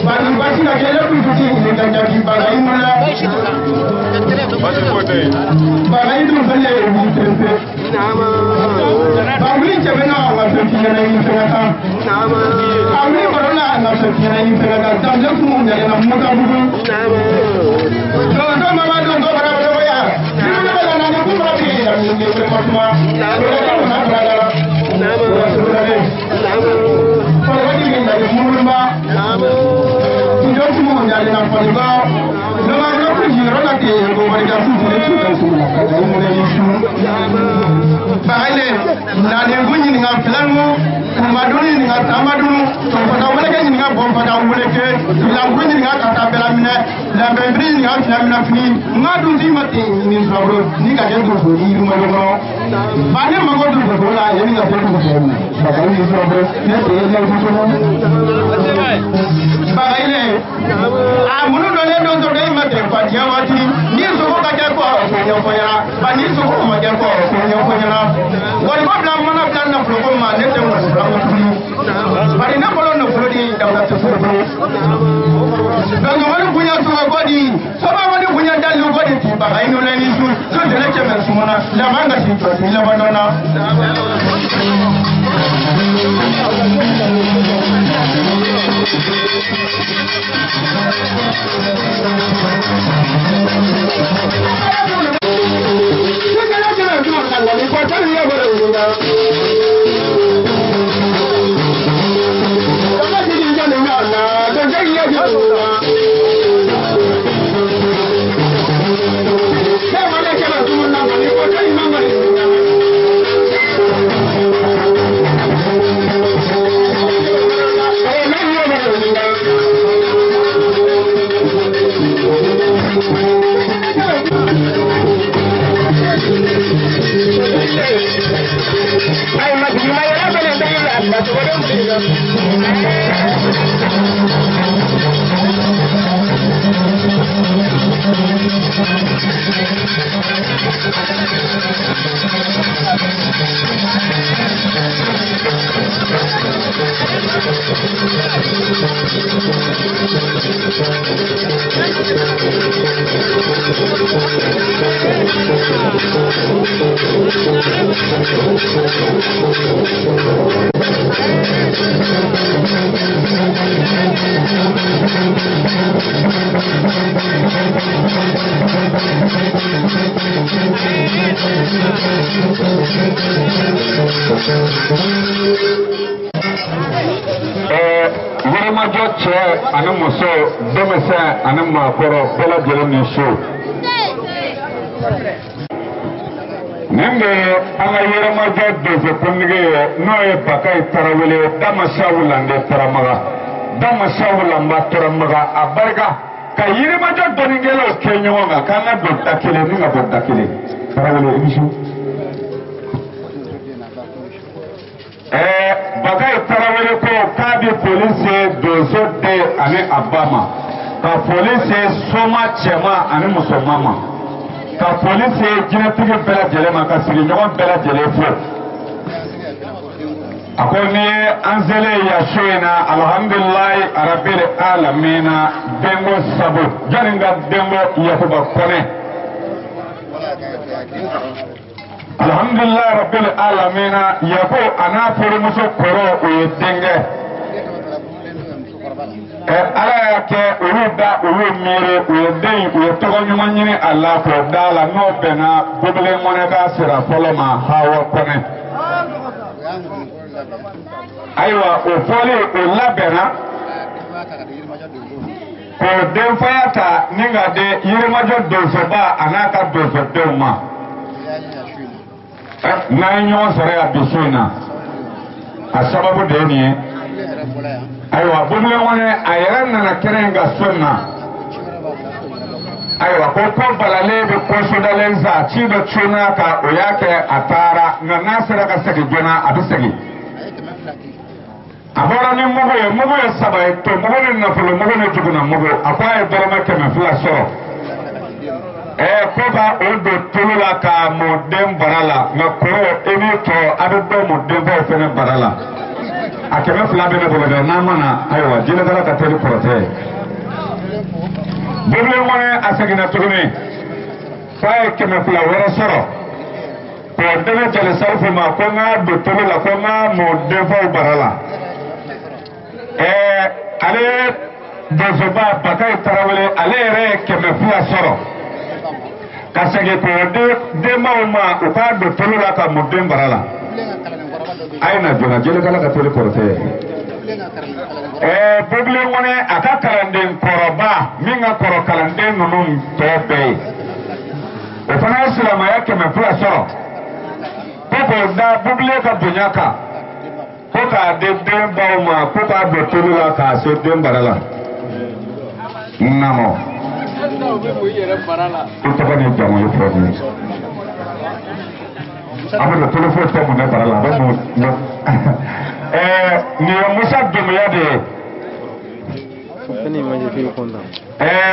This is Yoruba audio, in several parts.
Bagi Bana itu saja yang kita. Nama. Kami cakapnya Allah sekian yang kita. Nama. Kami berona Allah sekian yang kita. Jangan semua jangan muda buku. Nama. Jangan mama jangan berapa ya. Kita berada di pun berapa yang kita performa. Nama. Nama. Nama. Kalau kita dari mula. Nama. Kita semua jangan nampak juga. Nama kita jiro nanti kalau mereka sudah semua ada mulai isu. Baiklah, nanti bunyi dengan filmmu, maduni dengan tamadunu, pada mereka dengan bom pada mereka, film bunyi dengan kata belamina, lambe beri dengan belamina fini, madu di mati ini sabro, ni kajian tu beri rumah rumah. Banyak magot tu berdoa, ini kajian tu beri. Bagai ini sabro, ni terlihat tu semua. Baiklah, mulu dole dole dole mati kuatia mati, ni semua kajian kuah punya punya, bani semua kajian kuah punya punya. Wali babla mana plan na flogo ma ne temo flogo tuli bari na bolo no flodi da na tsoro dan wani kunya to godi so ba wani kunya dalu godi ti ba ai no le ni su so de le kemer sumona la manga si to ni la banana Anamuso domesa anamakoro pela jelani show. Nenge anga yerama jaddo se kunige noe pakai tarawele dama shawulande taramaga dama shawulamba taramaga abarga ka yerama jaddo ningelo kenyonga kana dotta kile ninga dotta kile tarawele ibishu bagai tarawele ko kabi police dozo de ane abama ka police soma chema ane musomama ka police jinatigi bela jelema ka sigi nyogon bela jelefo akoni anzele ya shoina alhamdulillah rabbil alamin bengo sabu jaringa bengo yakuba kone alhamdulillah rabbil alamin yako anafuru muso koro uyetenge ala yake uruda urumire uyedei uyetogo nyumanyini Allah ko dala no bena bubule moneka sira foloma hawa kone aywa o foli o labena ko den fayata ninga de yirmajo dozoba anaka dozodoma na nyo sore abisuna asababu de ni aywa bumle wone ayran na kerenga sunna aywa ko ko balale be ko sodalenza ci do chuna ka oyake atara na nasira ka saki jona abisagi abora ni mugo ya sabai to mugo ni na fulo mugo ni tuguna mugo akwa e dorama keme fla so koba odo tulula ka modem barala na koro eni to adodo modem ba fene barala akeme fla bene bolo de na mana aywa jina dala ka tele prote bobule wona asagina tuguni fa keme fula wɛrɛ sɔrɔ ko dɛmɛ jɛlɛ sarifu ma ko n ka don tolo la ko n ka mɔ denfaw bara la ale donsoba Bakayi Tarawele ale yɛrɛ ye kɛmɛ fila sɔrɔ ka segin ko denbaw ma u k'a don tolo la ka mɔ den bara la a ye na joona jelikala ka teli kɔrɔtɛ Bobilen Ŋɔnɛ a ka kalanden kɔrɔba min ka kɔrɔ kalanden ninnu tɔ bɛɛ ye o fana ye silamɛya kɛmɛ fila sɔrɔ ko k'o da Bobilen ka bonya kan ko k'a di denbaw ma ko k'a don tolu la k'a se den bara la namɔ i tɔgɔ ni jamu ye fɔ nin an bɛ don tolu foyi tɛ mun ne bara la a bɛ mun nin ye Musa Dunbuya de ye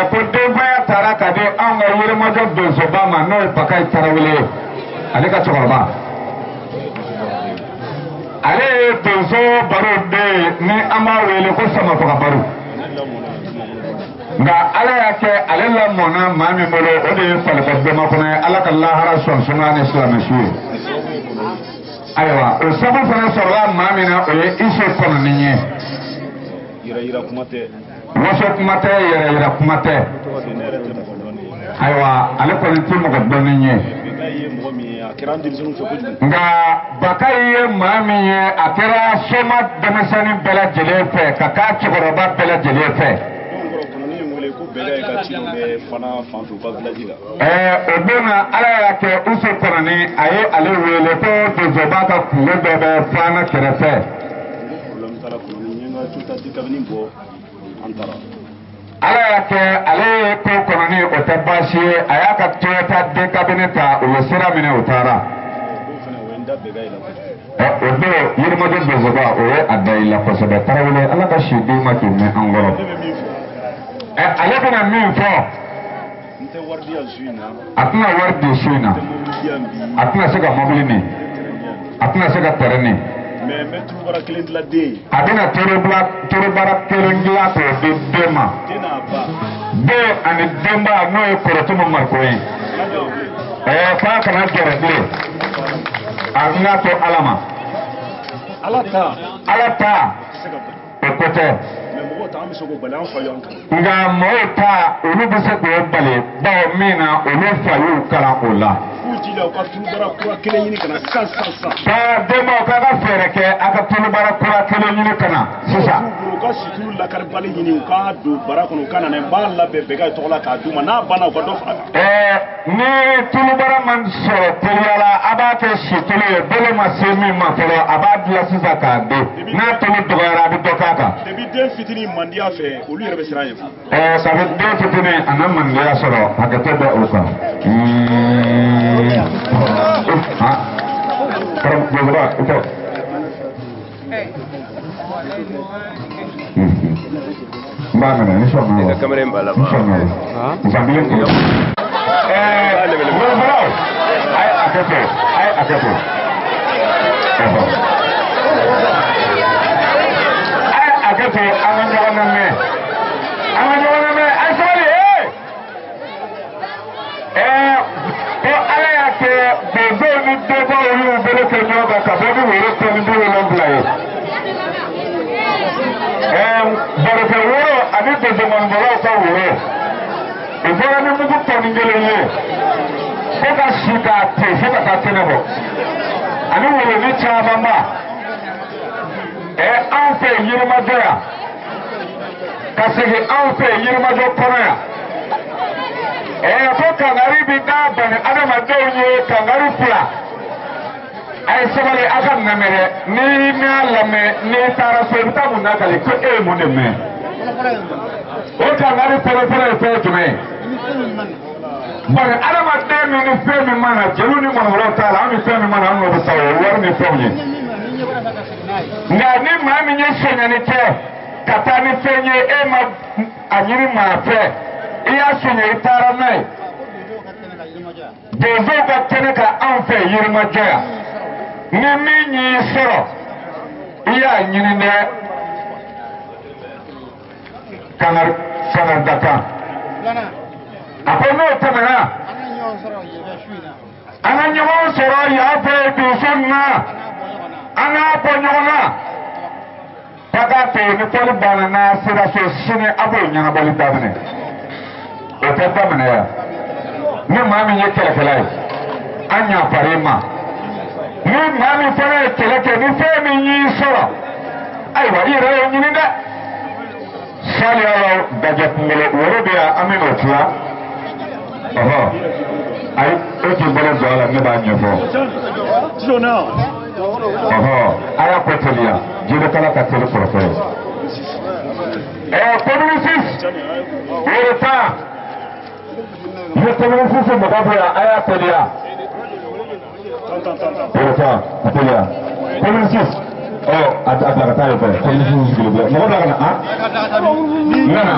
ko denbaya taara ka di anw ka Yirimajɔ donsoba ma n'o ye Bakayi Tarawele ye ale ka cɛkɔrɔba ale ye donso baro de ye ni an b'a wele ko Samafaga baro nka Ala y'a kɛ ale lamɔna maa min bolo o de ye Falikɔ Dɔmakɔnɔ ye Ala ka lahara sɔn sumaya ni silamɛsu ye ayiwa o sabu fana sɔrɔla maa min na o ye Ise Kɔnɔni ye waso kuma tɛ yɛrɛ yira kuma tɛ ayiwa ale kɔni tɛ mɔgɔ dɔnni ye nka Bakayi ye maa min ye a kɛra soma denmisɛnnin bɛɛ lajɛlen fɛ ka k'a cɛkɔrɔba bɛɛ lajɛlen fɛ o don na Ala y'a kɛ Ise Kɔnɔni a ye ale wele ko donsoba ka kungo dɔ bɛ Fana kɛrɛfɛ Ala y'a kɛ ale ye ko Kɔnɔni o tɛ baasi ye a y'a ka Toyota den kabini ta u ye sira minɛ u taara o don Yirimajɔ donsoba o ye a da i la kosɛbɛ Tarawele Ala ka si di ma k'i mɛn an kɔrɔ ale bɛna min fɔ a tɛna wari di su in na a tɛna se ka mobili ni a tɛna se ka terrain ni a bɛna torobara kelen dilan k'o di den ma den ani denba n'o ye Kɔrɔtuma Mariko ye k'a kana gɛrɛ bilen a n'a to Ala ma Ala ta o ko tɛ nka mɔgɔw ta olu bɛ se k'o bali bawo min na olu fa y'u kalan o la denbaw k'a ka fɛɛrɛ kɛ a ka tolobara kura kelen ɲini ka na sisan ni tolobara man sɔrɔ teliya la a b'a kɛ situlu ye bolo ma se min ma fɔlɔ a b'a dilan sisan k'a di n'a tolu dɔgɔyara a bɛ dɔ k'a kan sabu den fitinin a na mandiya sɔrɔ hakɛtɔ bɛ o kan mbaa mene ni sɔnna wa ni sɔnna wa nsanbilen kɛ wɛrɛbɔlaw a ye a kɛ to a ye a kɛ to a ye a kɛ to an ka ɲɔgɔn lamɛn a ye sabali ko Ala y'a kɛ donsow ni denbaw y'u bolo kɛ ɲɔgɔn kan ka bɔ ni woro 17 ye barokɛ woro ani donsomanibɔlaw ka woro o bɔra ni mugu tɔni kelen ye fo ka si k'a ten fo ka taa kɛnɛ bɔ ani woronin camanba anw fɛ Yirimajɔ yan ka segin anw fɛ Yirimajɔ kɔnɔ yan ko kangari bi da bani adamadenw ye kangari fila a ye sabali a ka namɛrɛ n'i m'a lamɛn n'i taara so i bɛ taa mun nakali ko e ye mun de mɛn o kangari fɔlɔfɔlɔ ye fɛn jumɛn ye bani adamaden min ni fɛn min mana jeliw ni mɔnɔkɔrɔw t'a la an bɛ fɛn min mana an n'o bɛ taa o ye wari ni fɛnw ye nka ni maa min ye sonyani kɛ ka taa ni fɛn ye e ma a ɲini maa fɛ i y'a sonya i taara n'a ye donsow ka kɛnɛ ka anw fɛ Yirimajɔ yan ni min y'i sɔrɔ i y'a ɲini dɛ Kangari Dakan a ko n'o tɛmɛna ana ɲɔgɔn sɔrɔ yan fɛ donso na an k'a bɔ ɲɔgɔn na baga to ni fɔli banna n'a sera so sini a b'o ɲɛnabɔli daminɛ o tɛ daminɛ yan ni maa min ye kɛlɛkɛla ye an ɲafar'i ma ni maa min fana ye kɛlɛ kɛ ni fɛn min y'i sɔrɔ ayiwa i yɛrɛ y'o ɲini dɛ saliyalaw dajɛ kunkolo woro bɛ yan an bɛ n'o tila ɔhɔ ayi e t'i bolo don a la ne b'a ɲɛfɔ ɔhɔ a y'a ko teliya jelekala ka teli kɔrɔfɛ communisis woro tan ni communisis mɔgɔ bɛ yan a y'a teliya woro tan a teliya communisis a bila ka taa yen fɛ communisis sigilen filɛ mɔgɔ bila ka na han nana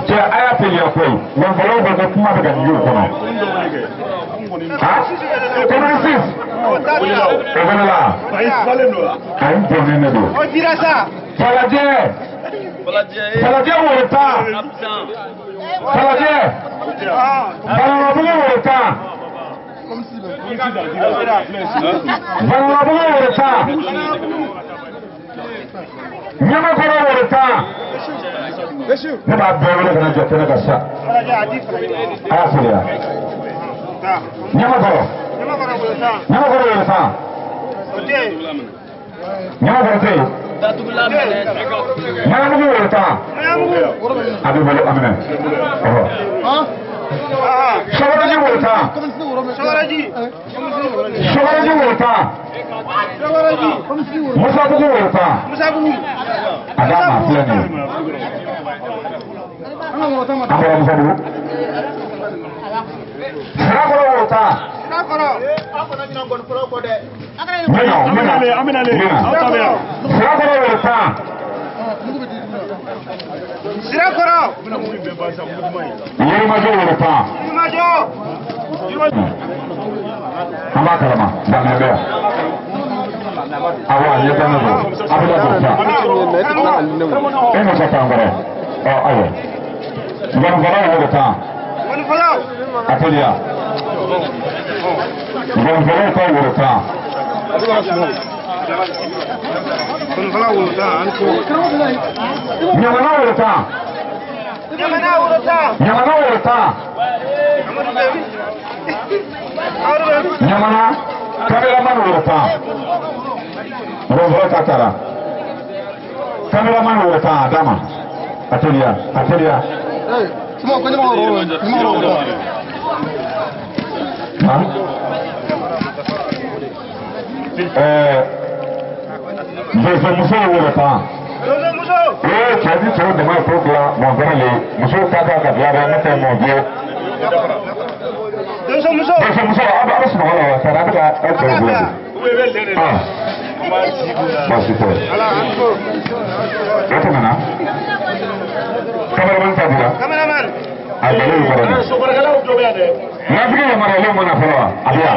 cɛ a y'a teliya koyi nafolow bɛ ko kuma bɛ ka jigin o kɔnɔ communisis o fana la a ye bɔnnen de don falajɛ woro tan falajɛ bananabugu woro tan bananabugu woro tan ɲamakɔrɔ woro tan ne b'a bɛɛ wele ka na jɔ kɛnɛ kan sa a y'a filiya ɲamakɔrɔ woro tan ɲamakɔrɔ tɛ yen Mayamugu woro tan a bɛ bolo a minɛ Sɔgɔdaji woro tan Sɔgɔdaji woro tan Musabugu woro tan a d'a ma filɛ nin ye an bɔra Musabugu Sirakɔrɔ woro tan Sirakɔrɔ woro tan Sirakɔrɔ Yirimajɔ woro tan an b'a kalama Danɛ bɛ yan awɔ a ɲɛ dɔnnen don a bɛ ladon sisan e muso tan kɔrɔ ayiwa gɔnifɔla woro tan a teliya gɔnifɔlaw ka woro tan ɲamana woro tan ɲamana woro tan ɲamana kameraman woro tan gɔnifɔla ta taara kameraman woro tan a d'a ma a teliya muso woro tan cɛ ni cɛw dama ye ko dilan mɔnfɛrɛ le musow ta kan ka dilan dɛ ne tɛ mɔn biye muso aw bɛ sunɔgɔ la wa sari a bɛ ka aw cɛw bolo baasi tɛ o tɛmɛna kameraman ta dira a jɔlen y'u kɔrɔ de nafigi yamaruyalen mana fɔlɔ wa a bɛ yan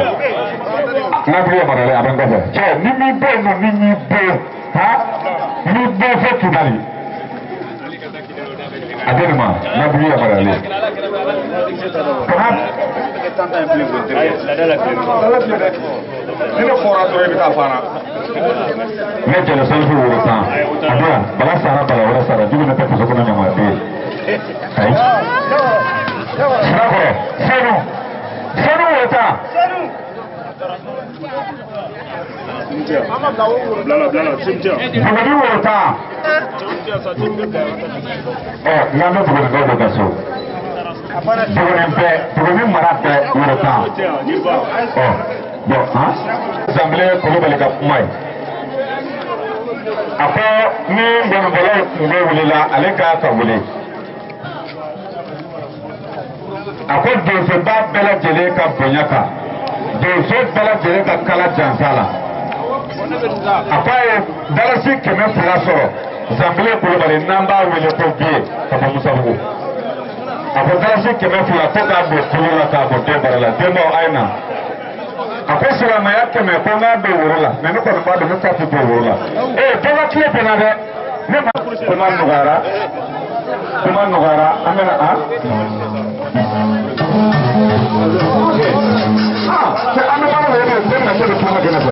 nafigi yamaruyalen a bɛ n kɔfɛ cɛ ni min bɛ yen nɔ ni y'i bɛɛ ni bɛɛ fɔ Kidali a bɛ nin ma nafigi yamaruyalen kana ni ne fɔra dɔrɔn i bɛ taa fana ne jɛnɛ selifu woro tan a bɛ yan bala sara bala wɛrɛ sara jugu ne tɛ faso kɔnɔ ɲamaden ayi Sirakɔrɔ sanu woro tan Buguni woro tan n'an bɛ Bugunikaw de ka so Buguni mara bɛɛ woro tan Zanbile Kulubali ka kuma ye a ko ni ngɔnifɔlaw tun bɛ wulila ale k'a ka wuli a ko donsoba bɛɛ lajɛlen ka bonya kan donso bɛɛ lajɛlen ka kala jansa la a ko a ye dalasi 200 sɔrɔ Zambile Kulubali namba wele ko biye kapa Musabugu ako dalasi kɛmɛ fila ko k'a don kilo la k'a bɔ den bara la denbaw a ye na a ko silamɛya kɛmɛ ko n k'a don woro la mɛ ne kɔni b'a dɔn ne ta tɛ don woro la dɔ ka tile bɛnna dɛ ne ma kuma nɔgɔyara an bɛna cɛ an bɛ baara la yɛrɛ den na se de kuma kɛnɛ fɛ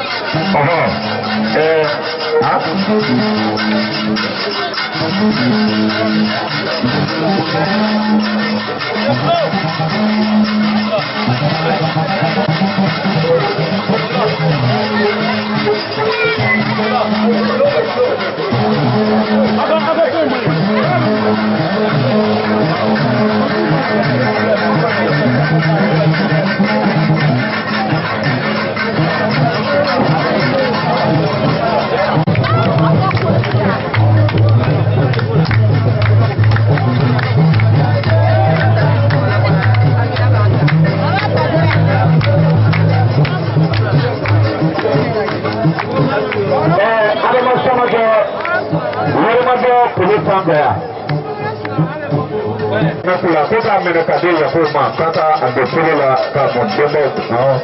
Nakula ko k'a minɛ ka di Yakubu ma k'a ka a don foro la k'a mɔ denbaw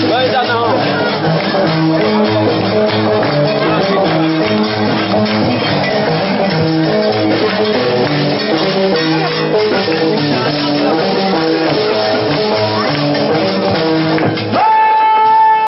Vai dar não.